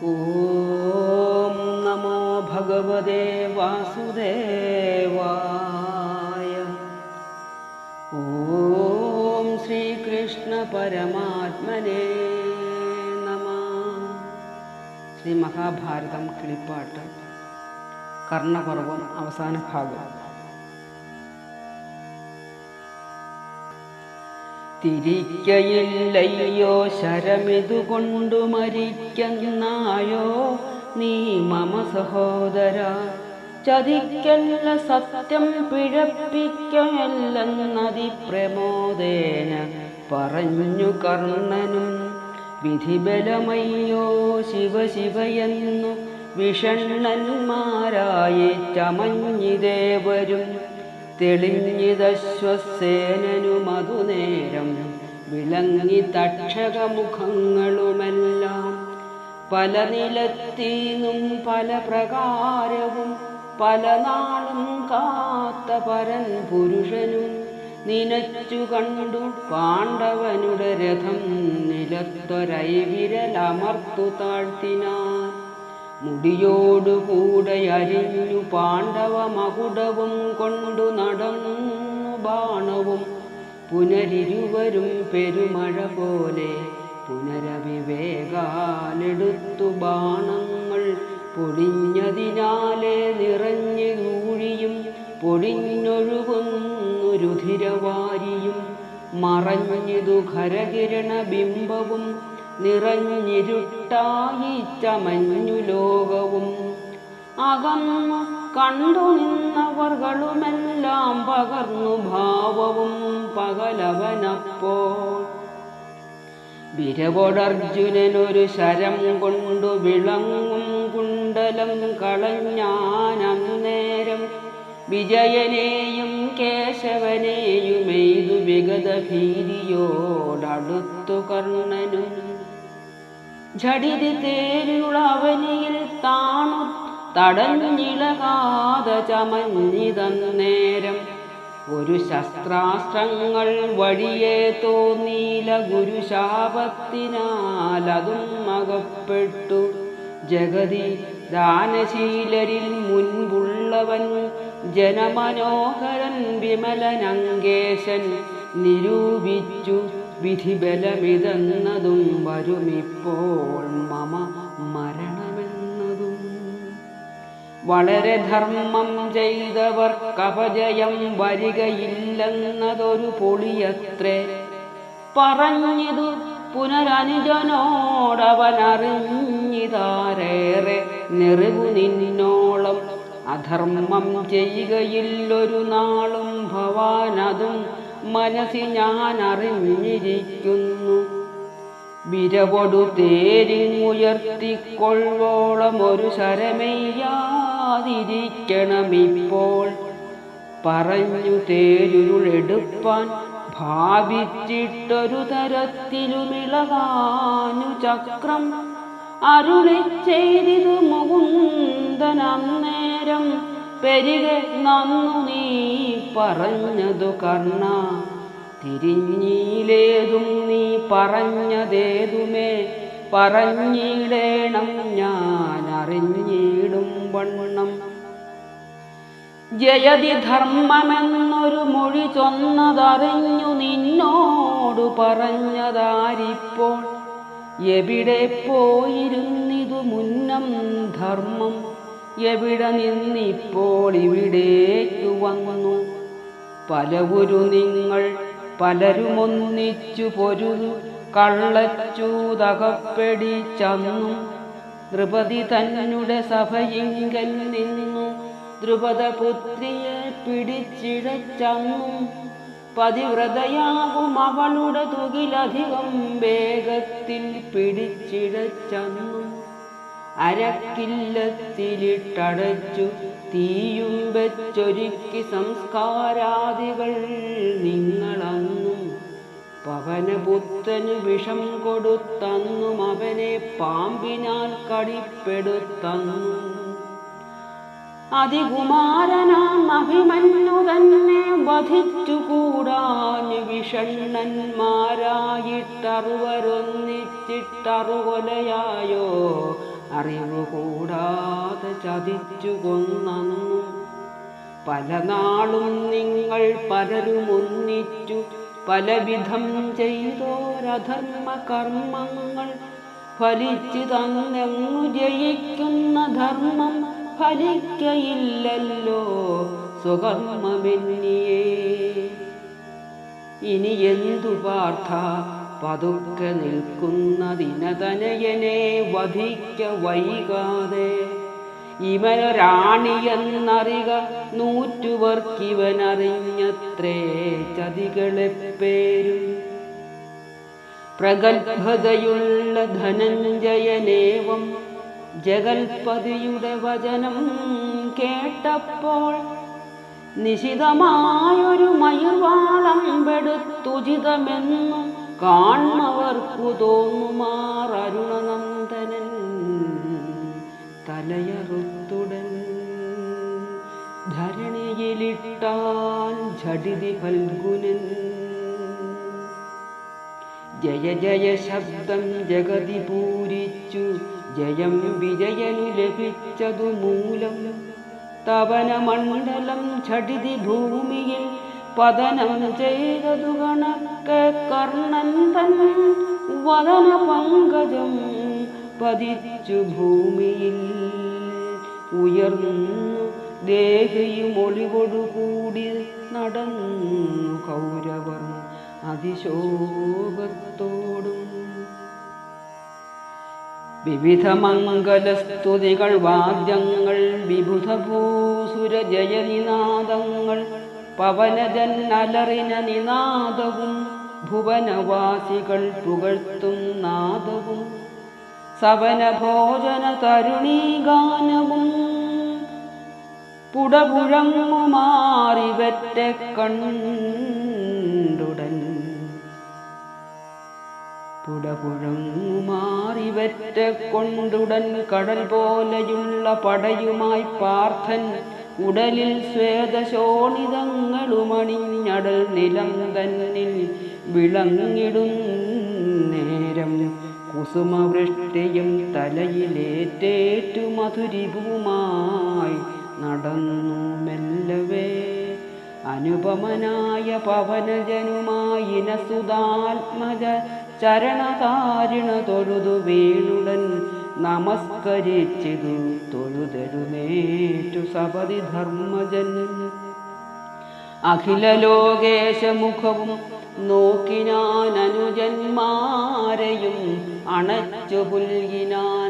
ഓം നമോ ഭഗവതേ വാസുദേവായ. ഓം ശ്രീകൃഷ്ണ പരമാത്മനേ നമഃ. ശ്രീ മഹാഭാരതം കിളിപ്പാട്ട് കർണപർവം അവസാന ഭാഗം. തിരിക്കയില്ലയ്യോ ശരമിതുകൊണ്ടു മരിക്കുന്നായോ നീ മമ സഹോദര. ചതിക്കല്ല സത്യം പിഴപ്പിക്കല്ലെന്നതിപ്രമോദേന പറഞ്ഞു കർണനും. വിധിബലമയ്യോ ശിവ ശിവയെന്നു വിഷണ്ണന്മാരായി ചമഞ്ഞിദേവരും. തെളിഞ്ഞിതശ്വസേനനു മധുനേരം വിളങ്ങി തക്ഷകമുഖങ്ങളുമെല്ലാം. പല നിലത്തീന്നും പല പ്രകാരവും പല നാളും കാത്ത പരൻ പുരുഷനും. നിനച്ചു കണ്ടു പാണ്ഡവനുടെ രഥം നിലത്തൊരൈവിരലമർത്തു താഴ്ത്തിനാൻ. മുടിയോടുകൂടെ അരിഞ്ഞു പാണ്ഡവ മകുടവും കൊണ്ടു നടന്നു ബാണവും. പുനരിരുവരും പെരുമഴ പോലെ പുനരവിവേകാലെടുത്തു ബാണങ്ങൾ. പൊടിഞ്ഞതിനാലെ നിറഞ്ഞൂഴിയും പൊടിഞ്ഞൊഴുകുന്നു രുധിരവാരിയും. മറഞ്ഞിതു ഖരകിരണ ബിംബവും നിറഞ്ഞിരുട്ടായി ചമഞ്ഞു ലോകവും. അകന്നു കണ്ടു നിന്നവർകളുമെല്ലാം പകർന്നു ഭാവവും പകലവനപ്പോൾ. വിരവോടർജുനനൊരു ശരം കൊണ്ടു വിളങ്ങും കുണ്ടലം കളഞ്ഞാനന്നേരം. വിജയനെയും കേശവനെയുമെയ്തു വിഗത ഭീതിയോടടുത്തു കർണനും. ഝടിതി തേരുളവനിയിൽ താണു തടഞ്ഞിളകാതെ ചമഞ്ഞിതന്നേരം. ഒരു ശസ്ത്രാസ്ത്രങ്ങൾ വഴിയെ തോന്നീല ഗുരുശാപത്തിനാലതും അകപ്പെട്ടു. ജഗതി ദാനശീലരിൽ മുൻപുള്ളവൻ ജനമനോഹരൻ വിമലനങ്കേശൻ. നിരൂപിച്ചു വിധിബലമിതെന്നതും വരുമിപ്പോൾ മമ മരണമെന്നതും. വളരെ ധർമ്മം ചെയ്തവർക്കപജയം വരികയില്ലെന്നതൊരു പൊളിയത്രേ. പറഞ്ഞിതു പുനരനുജനോടവനറിഞ്ഞിതാരേറെ നെറിവു നിന്നോളം. അധർമ്മം ചെയ്യുകയില്ലൊരു നാളും ഭവാനതും മനസ്സി ഞാൻ അറിഞ്ഞിരിക്കുന്നു. വിരവൊടു തേരിങ്ങുയർത്തിക്കൊള്ളോളം ഒരു ശരമെയ്യാതിരിക്കണമിപ്പോൾ. പറഞ്ഞു തേരുരുളെടുപ്പാൻ ഭാവിച്ചിട്ടൊരു തരത്തിലുമിളകാനു ചക്രം. അരുളി ചെയ്തിതു മുകുന്ദനന്നേരം. പെരികെ നന്നു നീ പറഞ്ഞതു കർണ. തിരിഞ്ഞീലേതും നീ പറഞ്ഞതേതുമേ പറഞ്ഞിടേണം ഞാൻ അറിഞ്ഞിടും വണ്ണം. ജയതി ധർമ്മമെന്നൊരു മൊഴി ചൊന്നതറിഞ്ഞു നിന്നോടു പറഞ്ഞതാരിപ്പോൾ. എവിടെ പോയിരുന്നിതു മുന്നം ധർമ്മം. എവിടെ നിന്നിപ്പോൾ ഇവിടേക്കു വന്നു. പലവുരു നിങ്ങൾ പലരുമൊന്നിച്ചു പൊരുതു കള്ളച്ചൂതകപ്പെടിച്ചന്നു. ദ്രുപദി തന്നെ സഭയിങ്കൽ നിന്നു ദ്രുപദപുത്രിയെ പിടിച്ചിഴച്ചന്നു. പതിവ്രതയാകും അവളുടെ തുകിലധികം വേഗത്തിൽ പിടിച്ചിഴച്ചന്നു. അരക്കില്ലത്തിലിട്ടടച്ചു തീയും വെച്ചൊരുക്കി സംസ്കാരാദികൾ നിങ്ങളന്നും. പവനപുത്രനു വിഷം കൊടുത്തന്നും അവനെ പാമ്പിനാൽ കടിപ്പെടുത്തന്നു. അതികുമാരനാം അഭിമന്യു തന്നെ വധിച്ചുകൂടാഞ്ഞു വിഷണ്ണന്മാരായിട്ടറുവരൊന്നിച്ചിട്ടറുകൊലയായോ അറിവു കൂടാതെ ചതിച്ചു കൊന്നു. പല നാളും നിങ്ങൾ പലരുമൊന്നിച്ചു പലവിധം ചെയ്തോരധർമ്മ കർമ്മങ്ങൾ ഫലിച്ചു തന്നെങ്ങു ജയിക്കുന്ന ധർമ്മം ഫലിക്കയില്ലല്ലോ സ്വകർമ്മമെന്നിയേ. ഇനി എന്തു പാർത്ഥ പതുക്കെ നിൽക്കുന്നതിനതനയനെ വധിക്ക വൈകാതെ. ഇവനൊരാണിയെന്നറിക നൂറ്റുവർക്കിവനറിഞ്ഞത്രേ ചതികളെപ്പേരും. പ്രഗൽഭതയുള്ള ധനഞ്ജയനേവം ജഗൽപതിയുടെ വചനം കേട്ടപ്പോൾ നിശിതമായൊരു മയൂർവാളമ്പെടുത്തുചിതമെന്നു കാൺമവർക്കു തോന്നുമാറരുണനന്ദനൻ തലയറുത്തുടൻ ധരണിയിലിട്ടാൻ ഝടിതി ഫൽഗുനൻ. ജയ ജയ ശബ്ദം ജഗതി പൂരിച്ചു ജയം വിജയനു ലഭിച്ചതു മൂലം. തവനമണ്ഡലം ഝടിതി ഭൂമിയിൽ പതനം ചെയ്തതു കണക്കെ കർണൻ തൻ വദന പങ്കജം പതിച്ചു ഭൂമിയിൽ. ഉയർന്നു ദേഹിയും ഒളിവോടുകൂടി നടന്നു കൗരവർ അതിശോകത്തോടും. വിവിധ മംഗലസ്തുതികൾ വാദ്യങ്ങൾ വിബുധഭൂസുര ജയനിനാദങ്ങൾ പവനജൻ അലറിന നിനാദവും ഭുവനവാസികൾ പുകഴ്ത്തും നാദവും സവന ഭോജന തരുണീഗാനവും പുടപുഴങ്ങുമാറിവറ്റ കണ്ടുടൻ പുടപുഴങ്ങുമാറിവറ്റ കൊണ്ടുടൻ കടൽ പോലെയുള്ള പടയുമായി പാർത്ഥൻ ഉടലിൽ ശ്വേതശോണിതങ്ങളുമണിഞ്ഞടൽ നിലം തന്നിൽ വിളങ്ങിടും നേരം കുസുമവൃഷ്ടിയും തലയിലേറ്റേറ്റു മധുരിപുമായി നടന്നു മെല്ലവേ. അനുപമനായ പവനജനുമായി നസുതാത്മജ ചരണതാരിണ തൊഴുതു വീണുടൻ നമസ്കരിച്ചിതു തൊഴുതെഴുന്നേറ്റു സപതി ധർമ്മജൻ. അഖില ലോകേശമുഖവും നോക്കിനാൻ അനുജന്മാരെയും അണച്ചു പുൽകിനാൻ.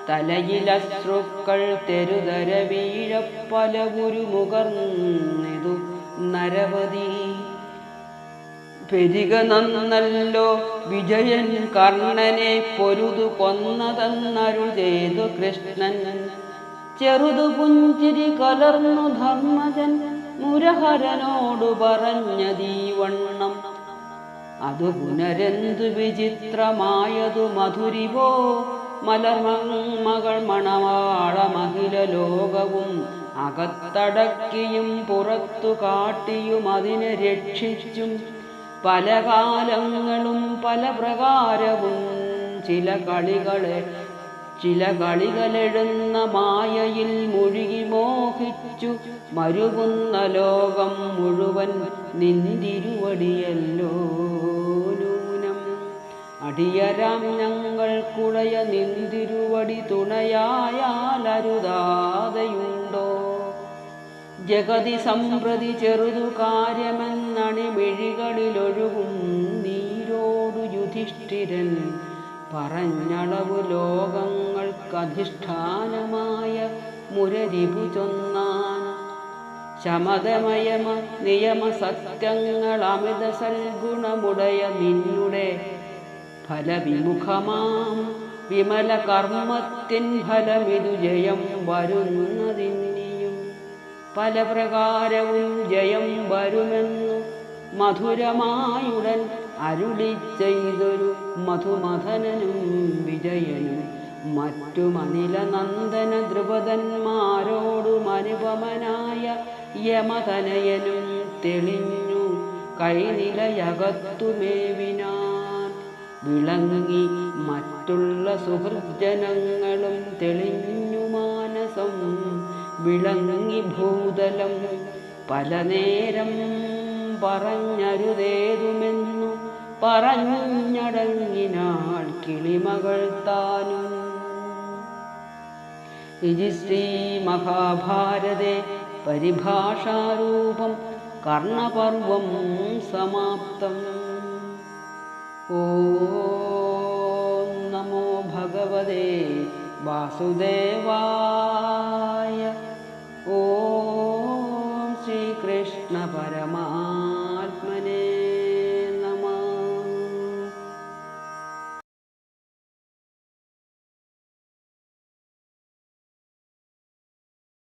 തലയിലശ്രുക്കൾ തെരുതര വീഴപ്പല ഗുരുമുകർന്നിതു നരവതി. പെരുക നന്നല്ലോ വിജയൻ കർണനെ പൊരുതു കൊന്നതെന്നരുൾ ചെയ്തു കൃഷ്ണൻ. ചെറുതു പുഞ്ചിരി കലർന്നു ധർമ്മജൻ മുരഹരനോടു പറഞ്ഞതീവണ്ണം. അതു പുനരെന്തു വിചിത്രമായതു മധുരിവോ മലർമകൾ മണവാളമഖില ലോകവും അകത്തടക്കിയും പുറത്തു കാട്ടിയും അതിനെ രക്ഷിച്ചും പല കാലങ്ങളും പല പ്രകാരവും ചില കളികളെഴുന്ന മായയിൽ മുഴുകി മോഹിച്ചു മരുകുന്ന ലോകം മുഴുവൻ നിന്തിരുവടിയല്ലോ നൂനം. അടിയരാം ഞങ്ങൾക്കുടയ നിന്തിരുവടി തുണയായാലരുതാതെയുണ്ടോ. ജഗതി സംപ്രതി ചെറുതു കാര്യമെന്നണിമിഴികളിലൊഴുകും നീരോടു യുധിഷ്ഠിരൻ പറഞ്ഞളവു ലോകങ്ങൾക്കധിഷ്ഠാനമായ മുരരിപു ചൊന്നാൻ. ശമതമയമ നിയമ സത്യങ്ങൾ അമിത സൽഗുണമുടയ നിന്നുടെ ഫലവിമുഖമാം വിമല കർമ്മത്തിൻ ഫലമിതു ജയം വരുന്നതിനിയും പല പ്രകാരവും ജയം വരുമെന്നു മധുരമായുടൻ അരുളി ചെയ്തൊരു മധുമഥനനും വിജയനും മറ്റു മനിലനന്ദന ദ്രുപദന്മാരോടും അനുപമനായ യമതനയനും തെളിഞ്ഞു കൈനിലയകത്തുമേവിനാൻ. വിളങ്ങി മറ്റുള്ള സുഹൃജനങ്ങളും തെളിഞ്ഞു മാനസം വിളങ്ങി ഭൂതലം പല നേരം പറഞ്ഞരുതേതുമെന്നു പറഞ്ഞടങ്ങിനാൾ കിളിമകൾ താനും. ഇതി ശ്രീ മഹാഭാരതേ പരിഭാഷാരൂപം കർണപർവം സമാപ്തം. ഓം നമോ ഭഗവതേ വാസുദേവായ. ഓം ശ്രീകൃഷ്ണ പരമാത്മനേ